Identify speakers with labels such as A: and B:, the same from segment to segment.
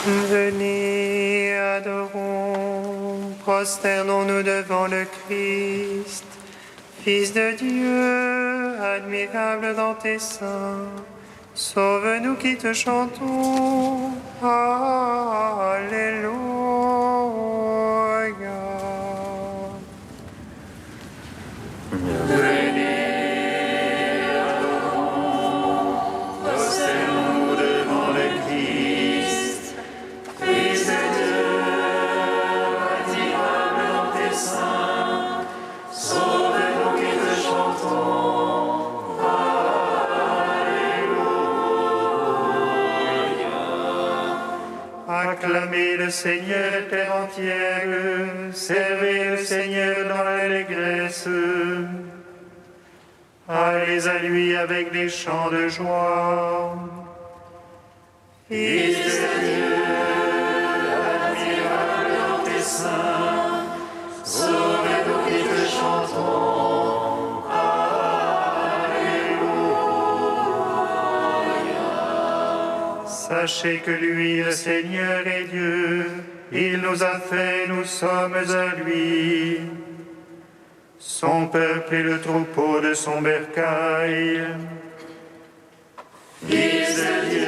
A: Venez, adorons, prosternons-nous devant le Christ, Fils de Dieu, admirable dans tes seins. Sauve-nous qui te chantons. Alléluia. Acclamez le Seigneur, terre entière, servez le Seigneur dans l'allégresse. Allez à lui avec des chants de joie. Fils de Dieu, admirable dans tes seins, sauve-nous qui te chantons. Alléluia. Sachez que lui, le Seigneur, est Dieu. Il nous a fait, nous sommes à lui. Son peuple est le troupeau de son bercail. Fils de Dieu,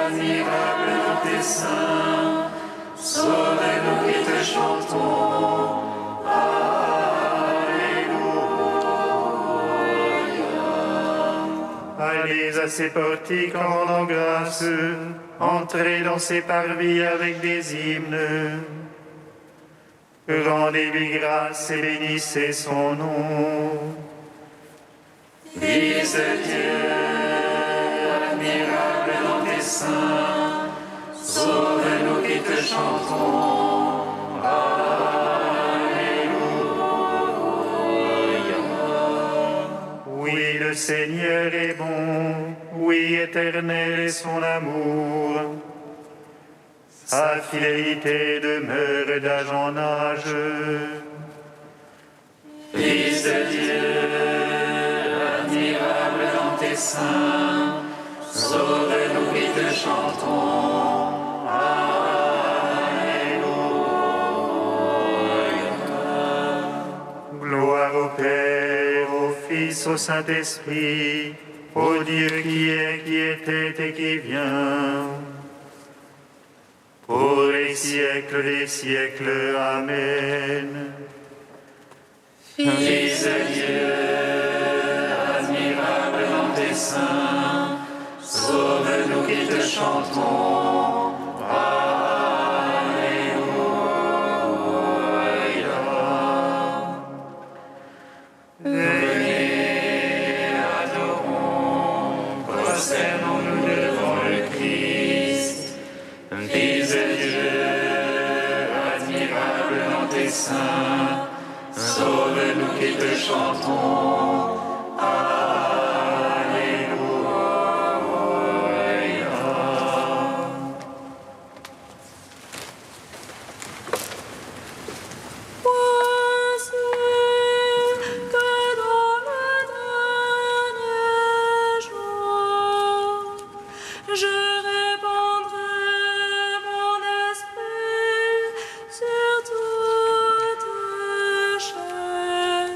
A: admirable dans tes seins, sauve-nous qui te chantons. Alléluia. Allez à ses portiques en rendant grâce, entrez dans ses parvis avec des hymnes. Rendez-lui grâce et bénissez son nom. Fils de Dieu, admirable dans tes seins, sauve-nous qui te chantons. Alléluia. Oui, le Seigneur est bon, oui, éternel est son amour. Sa fidélité demeure d'âge en âge. Fils de Dieu, admirable dans tes seins, sauve-nous qui te chantons. Alléluia. Gloire au Père, au Fils, au Saint-Esprit, au Dieu qui est, qui était et qui vient. Pour les siècles des siècles. Amen. Fils de Dieu, admirable dans tes seins, sauve-nous qui te chantons. Alléluia. Venez, adorons, prosternons-nous devant le Christ. Fils de Dieu, admirable dans tes seins, sauve-nous qui te chantons. Alléluia.
B: Voici que dans le dernier jour, je répandrai mon esprit sur toute chair.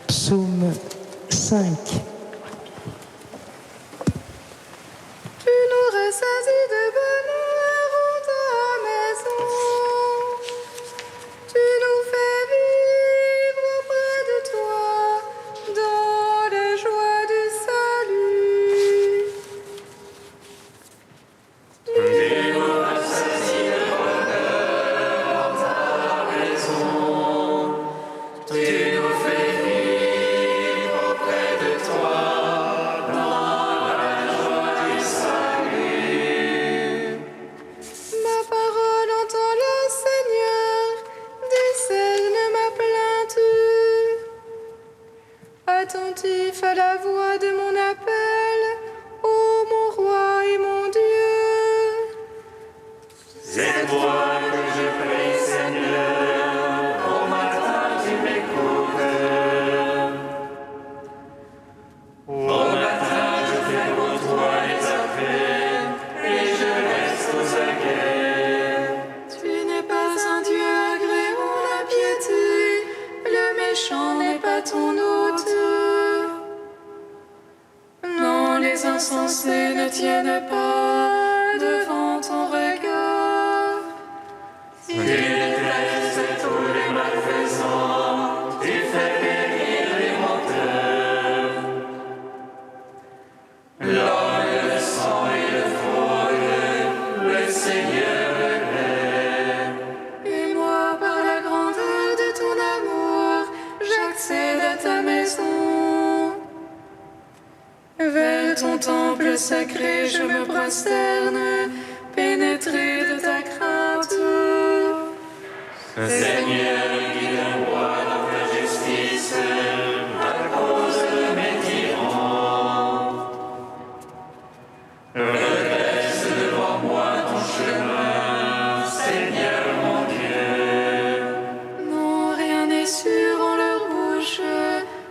C: Psaume 5.
D: Tu nous rassasies de bonheur en ta maison. Tu nous fais vivre auprès de toi dans la joie du salut. Ma parole entends-la, Seigneur, décerne ma plainte. Attentif à la voix de mon appel, ô mon roi et mon Dieu.
A: C'est toi que je prie, Seigneur, au matin tu m'écoutes. Au matin je fais pour toi les affaires et je reste aux aguets.
D: Tu n'es pas un Dieu agréant la piété, le méchant n'est pas ton hôte. Non, les insensés ne tiennent pas devant ton regard.
A: Tu détestes tous les malfaisants, tu fais périr les menteurs. L'homme, le sang et le fraude, le Seigneur l'aime.
D: Et moi, par la grandeur de ton amour, j'accède à ta maison. Vers ton temple sacré, je me prosterne, pénétré de ta crainte.
A: Seigneur, guide-moi dans ta justice, à cause de mes tyrans. Redresse devant moi ton chemin, Seigneur mon Dieu.
D: Non, rien n'est sûr en leur bouche,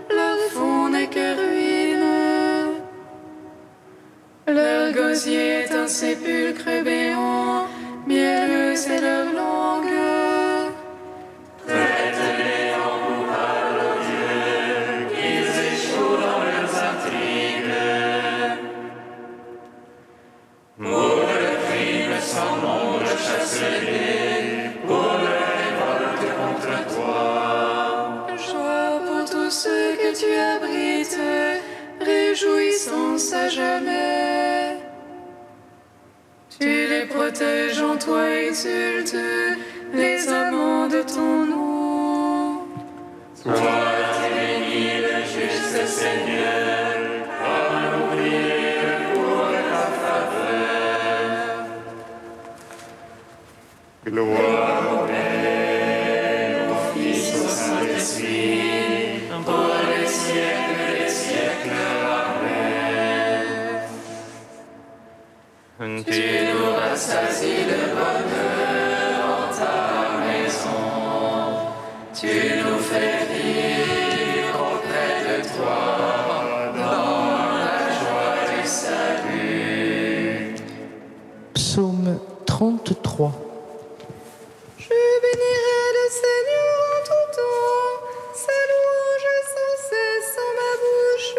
D: leur fond n'est que ruine. Leur gosier est un sépulcre béant, mielleux c'est leur langue.
A: Traite-les en coupables, ô Dieu, qu'ils échouent dans leurs intrigues. Pour le crime sans nombre, chasse-les, pour leur révolte contre toi.
D: Joie pour tous ceux que tu abrites, réjouissance à jamais. Tu les protèges en toi, exulte les amants de ton nom.
A: Toi, tu bénis le juste Seigneur, comme un ouvrier pour ta faveur. Gloire au Père, au Fils, au Saint-Esprit, pour les siècles des siècles. Amen. Tu nous rassasies de bonheur en ta maison. Tu nous fais vivre auprès de toi dans la joie du salut.
C: Psaume 33.
D: Je bénirai le Seigneur en tout temps, sa louange est sans cesse en ma bouche.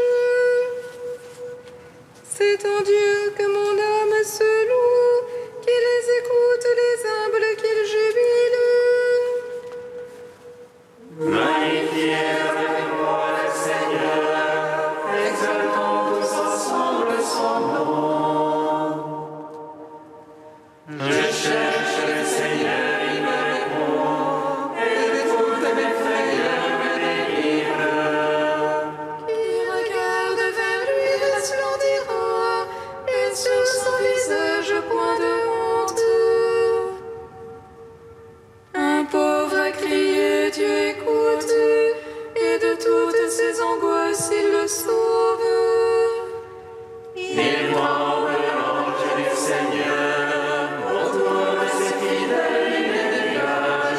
D: C'est en Dieu que mon âme se loue, qui les écoute, les humbles qu'il jubile.
A: Magnifiez avec moi le Seigneur, exaltons tous ensemble son nom. Je cherche le Seigneur, il me répond, et de toutes mes frayeurs me délivre.
D: Qui regarde vers lui resplendira, et sur son visage point de honte. Un pauvre a crié, Dieu écoute, et de toutes ses angoisses il le sauve.
A: Il tremble l'ange du Seigneur, autour de ses fidèles il les dégage.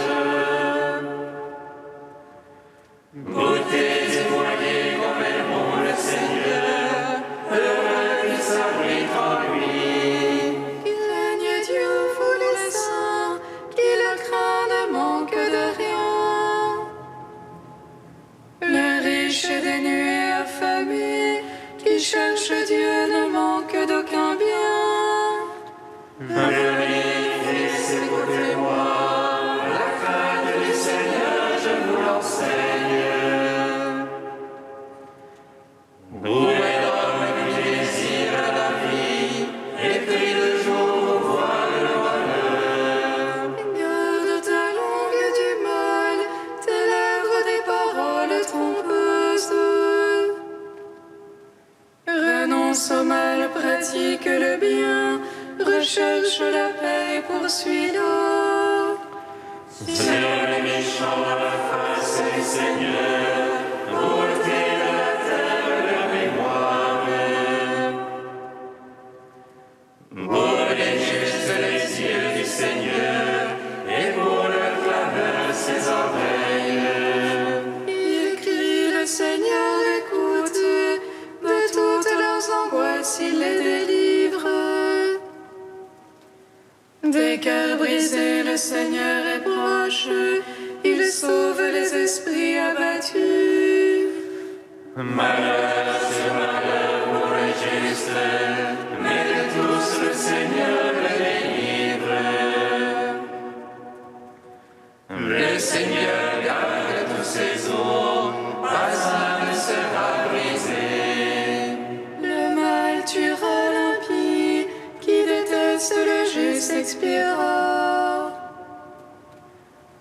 D: est nu et affamé, qui cherche Dieu ne manque d'aucun bien.
A: Venez, fils, écoutez-moi, la crainte du Seigneur, je vous l'enseigne. D'où est l'homme qui désire la vie, et prie le jour pour voir le malheur.
D: Garde ta langue du mal, tes lèvres des paroles trompeuses. Renonce au mal, pratique le bien, recherche la paix et poursuis-la.
A: Sur les méchants à la face du Seigneur, pour ôter de la terre leur mémoire. Pour les justes les yeux du Seigneur, et pour le clameur ses oreilles.
D: Il crie, le Seigneur écoute, de toutes leurs angoisses il les délivre. Des cœurs brisés, le Seigneur est proche, il sauve les esprits abattus.
A: Malheur sur malheur pour les justes, mais de tous le Seigneur les délivre. Le Seigneur garde tous ses os, pas un ne sera brisé.
D: Le mal tuera l'impie, qui déteste le juste expirera.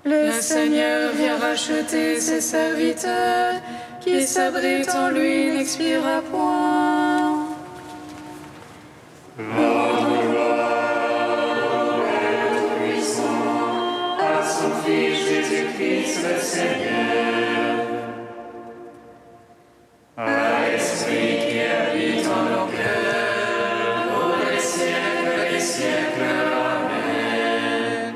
D: Le Seigneur vient racheter ses serviteurs, qui s'abrite en lui n'expirera point.
A: À son Fils Jésus-Christ le Seigneur, à l'Esprit qui habite en nos cœurs, pour les siècles des siècles. Amen.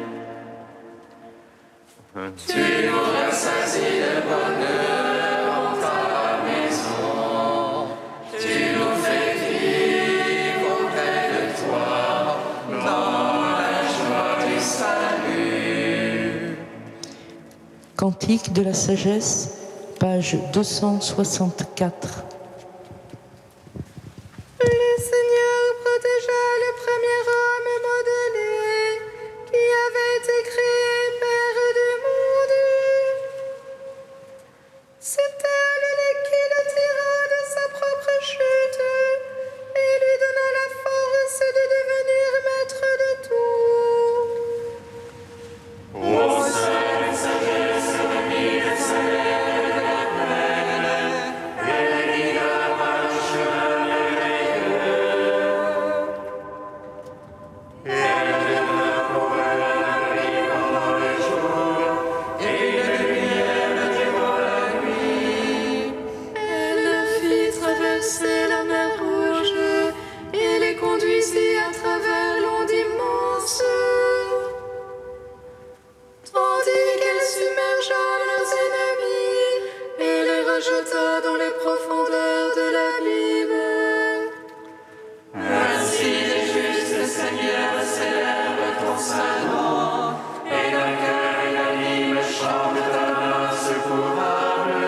A: Tu nous rassasies de bonheur en ta maison, tu nous fais vivre auprès de toi dans la joie du salut.
C: Cantique de la sagesse, page 264.
D: Le Seigneur protégea le premier homme modelé, qui avait été créé Père du monde. C'est elle qui le tira de sa propre chute et lui donna la force de devenir maître de tout.
A: Ô seule sagesse remis le salaire de la peine, elle guida par le chemin merveilleux. Elle demeure pour elle un abri pendant le jour, et une lumière durant la nuit.
D: Elle leur fit traverser la mer Rouge et les conduisit à travers l'onde immense. Tandis qu'elle submergea leurs ennemis et les rejeta dans les profondeurs de l'abîme.
A: Ainsi les justes, Seigneur, célèbrent ton saint nom, et d'un cœur unanime chantent ta main secourable.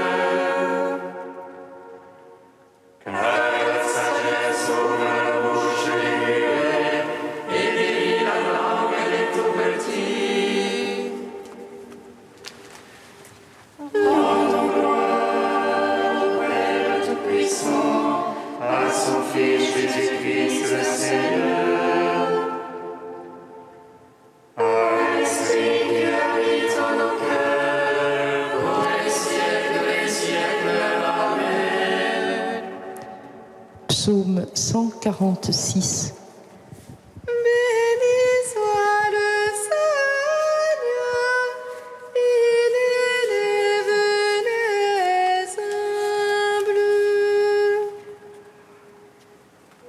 A: Car la sagesse ouvre la bouche des muets et délie la langue des tout petits. Rendons gloire au Père Tout-Puissant, à son Fils Jésus-Christ le Seigneur, à l'Esprit qui habite en nos cœurs, pour les siècles des siècles. Amen.
C: Psaume 146.
D: Béni soit le Seigneur, il élève les humbles.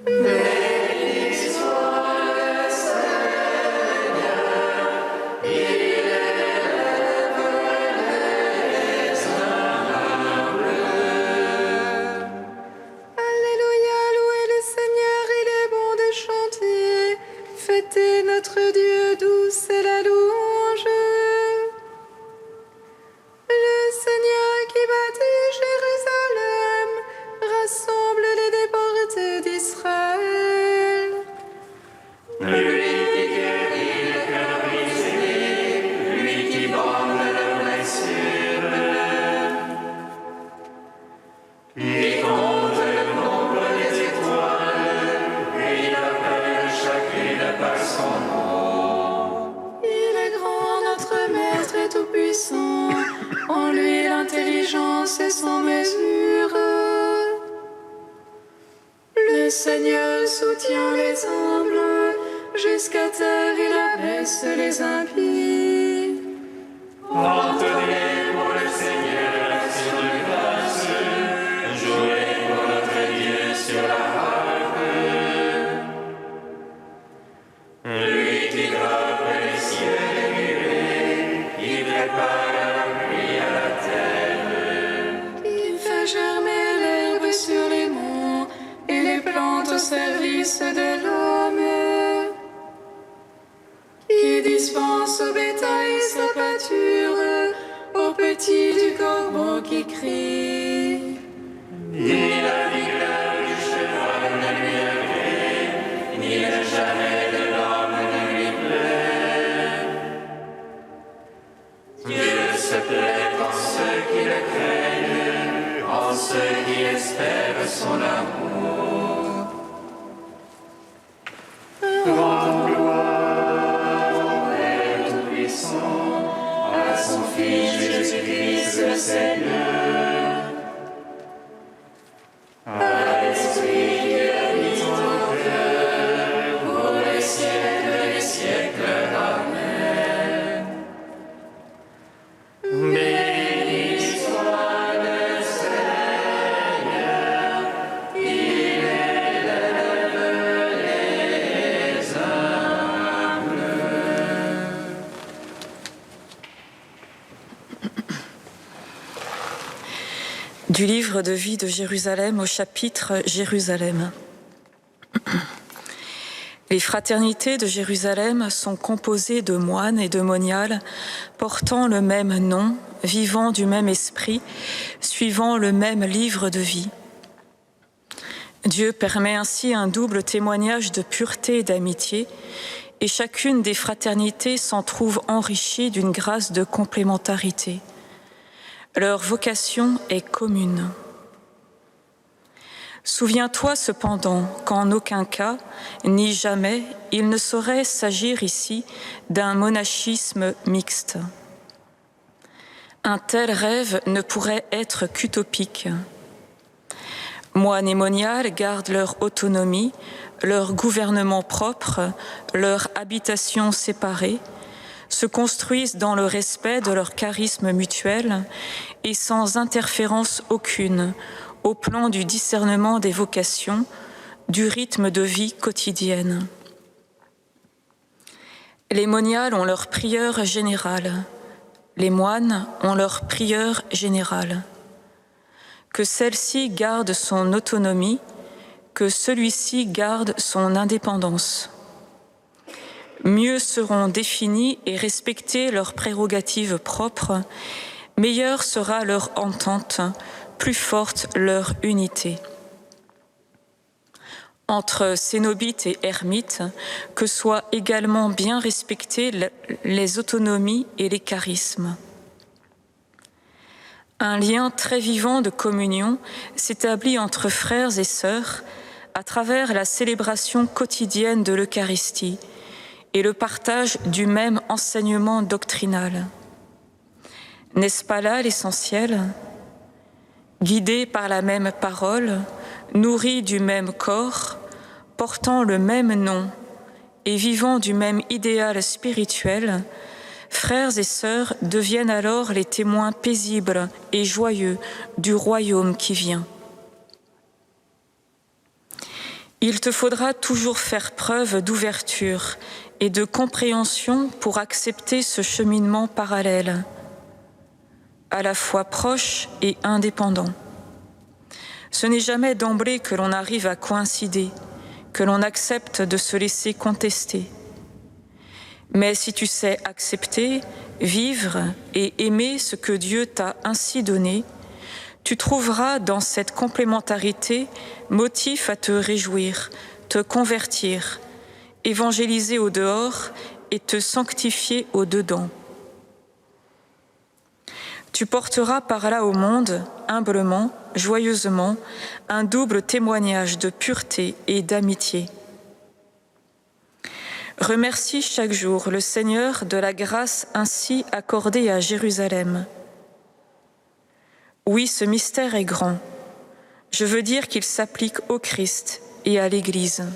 A: Béni soit le Seigneur, il élève les humbles.
D: Alléluia, louez le Seigneur, il est bon de chanter. abondance et sans mesure. Le Seigneur soutient les humbles, jusqu'à terre il abaisse les impies.
A: Entonnez pour le Seigneur l'action de grâce, jouez pour notre Dieu sur la harpe. Lui qui grappe les ciels murés, il prépare la pluie à la terre.
D: Qui fait germer l'herbe sur les monts et les plantes au service de l'homme. Qui dispense au bétail sa pâture, aux petits du corbeau qui crie.
A: Ni la vigueur du cheval ne lui agrée, ni le jamais de l'homme ne lui plaît. Dieu se plaît en ceux qui le craignent, en ceux qui espèrent son amour. Rends gloire au Père Tout-Puissant, à son Fils Jésus-Christ le Seigneur, à l'Esprit qui habite en nos cœurs, pour les siècles des siècles. Amen. Béni soit le Seigneur, il élève les humbles.
E: Du livre de vie de Jérusalem au chapitre Jérusalem. Les fraternités de Jérusalem sont composées de moines et de moniales portant le même nom, vivant du même esprit, suivant le même livre de vie. Dieu permet ainsi un double témoignage de pureté et d'amitié, et chacune des fraternités s'en trouve enrichie d'une grâce de complémentarité. Leur vocation est commune. Souviens-toi cependant qu'en aucun cas, ni jamais, il ne saurait s'agir ici d'un monachisme mixte. Un tel rêve ne pourrait être qu'utopique. Moines et moniales gardent leur autonomie, leur gouvernement propre, leur habitation séparée, se construisent dans le respect de leur charisme mutuel et sans interférence aucune au plan du discernement des vocations, du rythme de vie quotidienne. Les moniales ont leur prieur générale, les moines ont leur prieur générale. Que celle-ci garde son autonomie, que celui-ci garde son indépendance. Mieux seront définies et respectées leurs prérogatives propres, meilleure sera leur entente, plus forte leur unité. Entre cénobites et ermites, que soient également bien respectées les autonomies et les charismes. Un lien très vivant de communion s'établit entre frères et sœurs à travers la célébration quotidienne de l'Eucharistie et le partage du même enseignement doctrinal. N'est-ce pas là l'essentiel ? Guidés par la même parole, nourris du même corps, portant le même nom et vivant du même idéal spirituel, frères et sœurs deviennent alors les témoins paisibles et joyeux du royaume qui vient. Il te faudra toujours faire preuve d'ouverture et de compréhension pour accepter ce cheminement parallèle, à la fois proche et indépendant. Ce n'est jamais d'emblée que l'on arrive à coïncider, que l'on accepte de se laisser contester. Mais si tu sais accepter, vivre et aimer ce que Dieu t'a ainsi donné, tu trouveras dans cette complémentarité motif à te réjouir, te convertir, évangéliser au dehors et te sanctifier au dedans. Tu porteras par là au monde, humblement, joyeusement, un double témoignage de pureté et d'amitié. Remercie chaque jour le Seigneur de la grâce ainsi accordée à Jérusalem. Oui, ce mystère est grand. Je veux dire qu'il s'applique au Christ et à l'Église.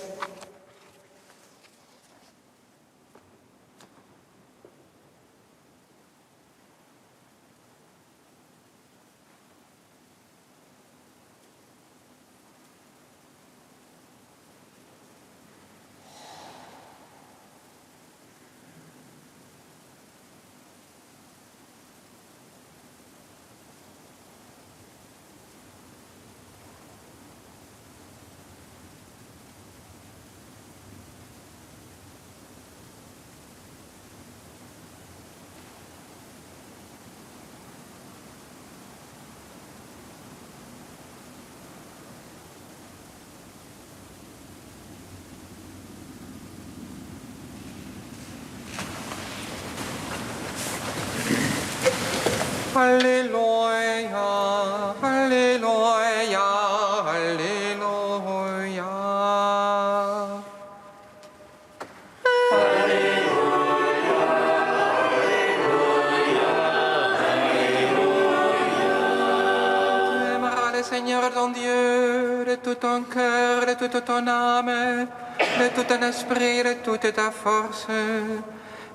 F: Alléluia, Alléluia, Alléluia. Tu aimeras le Seigneur ton Dieu de tout ton cœur, de toute ton âme, de tout ton esprit, de toute ta force.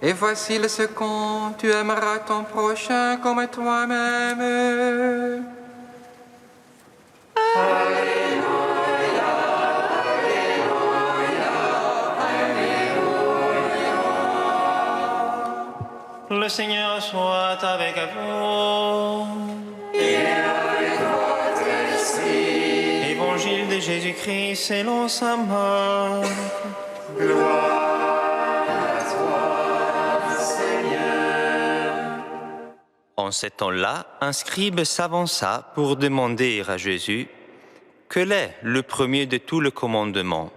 F: Et voici le second, tu aimeras ton prochain comme toi-même. Alléluia, Alléluia, Alléluia.
G: Le Seigneur soit avec vous.
F: Et avec votre esprit.
G: Évangile de Jésus-Christ selon saint Marc.
A: Gloire.
H: En ce temps-là, un scribe s'avança pour demander à Jésus « Quel est le premier de tout le commandement ?»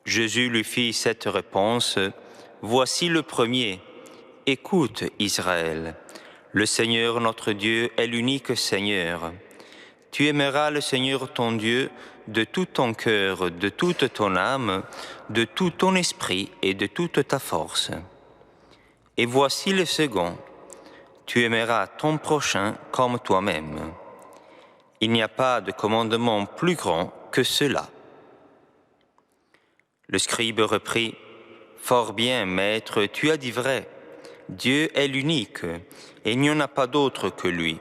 H: Jésus lui fit cette réponse « Voici le premier. Écoute, Israël, le Seigneur notre Dieu est l'unique Seigneur. Tu aimeras le Seigneur ton Dieu de tout ton cœur, de toute ton âme, de tout ton esprit et de toute ta force. Et voici le second. Tu aimeras ton prochain comme toi-même. Il n'y a pas de commandement plus grand que cela. » Le scribe reprit, « Fort bien, maître, tu as dit vrai. Dieu est l'unique, et il n'y en a pas d'autre que lui.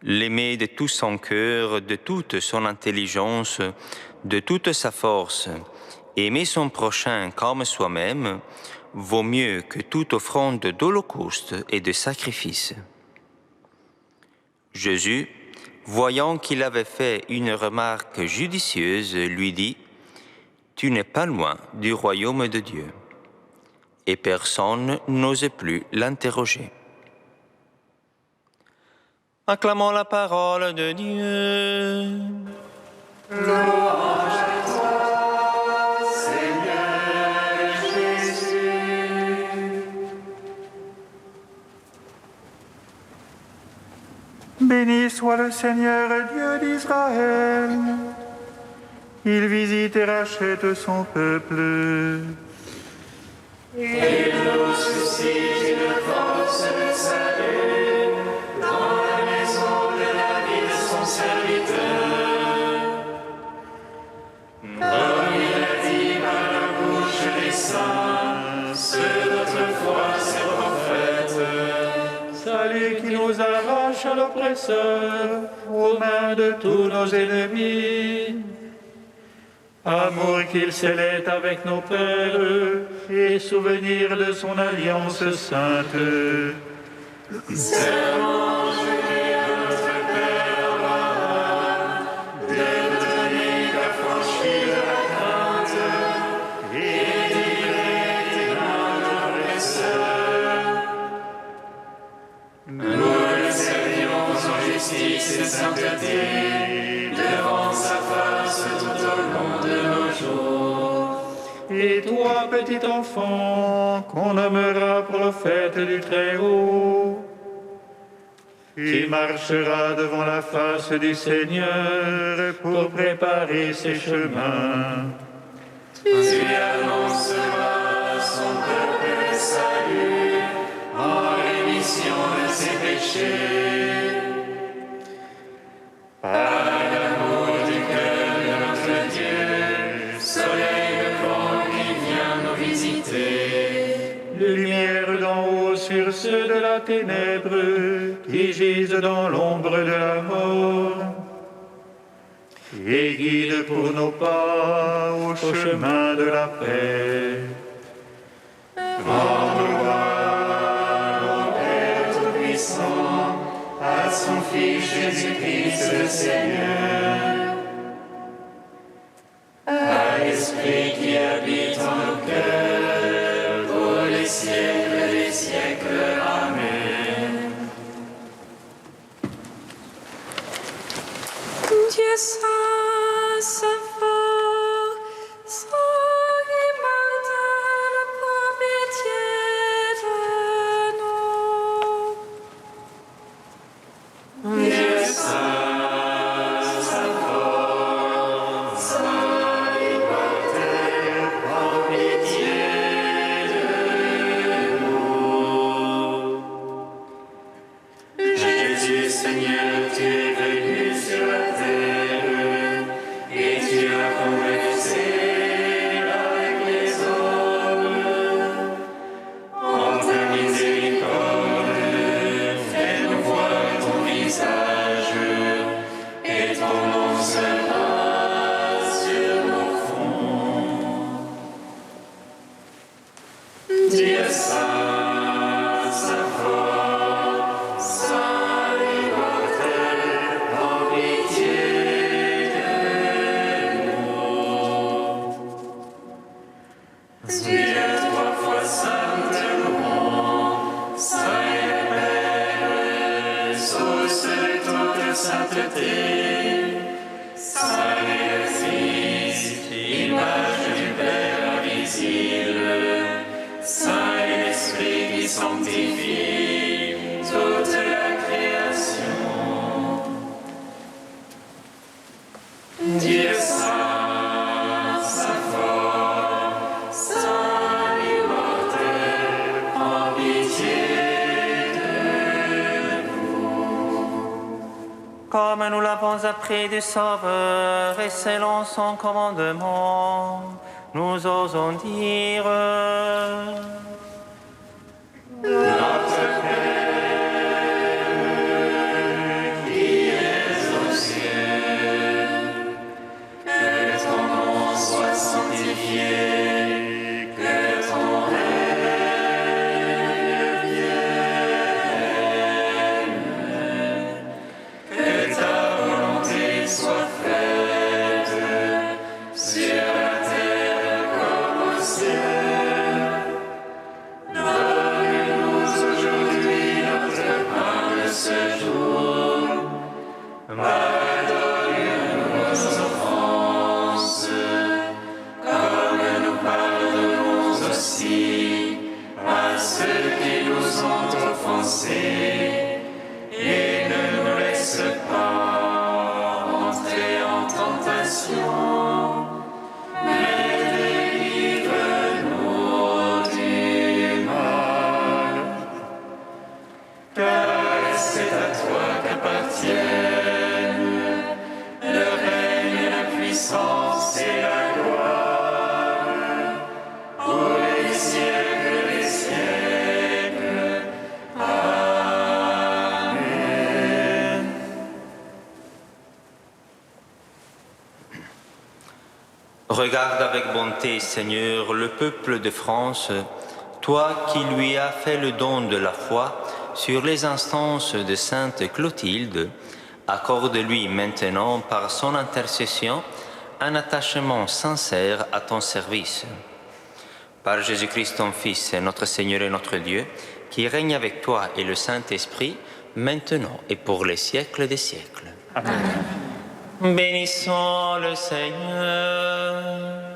H: L'aimer de tout son cœur, de toute son intelligence, de toute sa force, aimer son prochain comme soi-même, vaut mieux que toute offrande d'holocauste et de sacrifice. » Jésus, voyant qu'il avait fait une remarque judicieuse, lui dit « Tu n'es pas loin du royaume de Dieu. » Et personne n'osait plus l'interroger.
G: Acclamons la parole de Dieu.
A: Louange à toi, Seigneur Jésus. Béni soit le Seigneur Dieu d'Israël. Il visite et rachète son peuple.
I: Il nous suscite une force de salut dans la maison de la vie de son serviteur. Comme il a dit par la bouche des saints, ceux d'autrefois ses prophètes.
A: Salut qui nous arrache à l'oppresseur, aux mains de tous nos ennemis. Amour qu'il scellait avec nos pères, et souvenir de son alliance sainte.
I: Serment juré à notre Père Abraham, de donner qu'à franchir la crainte, et délivrer des mains d'oppresseurs. Nous le servions en justice et sainteté, devant sa face tout au long de nos jours.
A: Et toi, petit enfant, qu'on nommera prophète du Très-Haut, tu marcheras devant la face du Seigneur pour préparer ses chemins.
I: Tu annonceras à son peuple le salut en rémission de ses péchés.
A: ceux de la ténèbre qui gisent dans l'ombre de la mort. Et guide pour nos pas au chemin de la paix. Rends gloire au Père Tout-Puissant, à son Fils Jésus-Christ le Seigneur, à l'Esprit qui habite en nos cœurs, pour les siècles des siècles. Amen.
B: Dieu saint, saint fort, saint immortel, prends pitié de nous.
A: Dieu saint, saint fort, saint immortel, prends pitié de nous. Jésus, Seigneur, tu es venu sur la terre et tu as conversé avec les hommes. En ta miséricorde, fais-nous voir ton visage et ton nom sera sur nos fronts. Dieu saint, saint fort, saint immortel, prends pitié de nous. Dieu trois fois saint, te louons, saint et Père, source de toute sainteté, saint et Fils, image du Père invisible, saint et l'Esprit qui sanctifie toute la création. Dieu saint, saint fort, saint immortel, prends pitié de nous.
G: Comme nous l'avons appris du Sauveur et selon son commandement, nous osons dire
A: Notre Père, qui es aux cieux, que ton nom soit sanctifié, que ton règne vienne, que ta volonté soit faite sur la terre comme au ciel. Donne-nous aujourd'hui notre pain de ce jour. Pardonne-nous nos offenses, comme nous pardonnons aussi à ceux qui nous ont offensés. Et ne nous laisse pas entrer en tentation, mais délivre-nous du mal. Car c'est à toi qu'appartiennent le règne, la puissance et la gloire, pour les siècles des siècles. Amen.
H: Regarde avec bonté, Seigneur, le peuple de France, toi qui lui as fait le don de la foi sur les instances de sainte Clotilde, accorde-lui maintenant par son intercession un attachement sincère à ton service. Par Jésus-Christ, ton Fils, notre Seigneur et notre Dieu, qui règne avec toi et le Saint-Esprit, maintenant et pour les siècles des siècles.
G: Bénissons le Seigneur.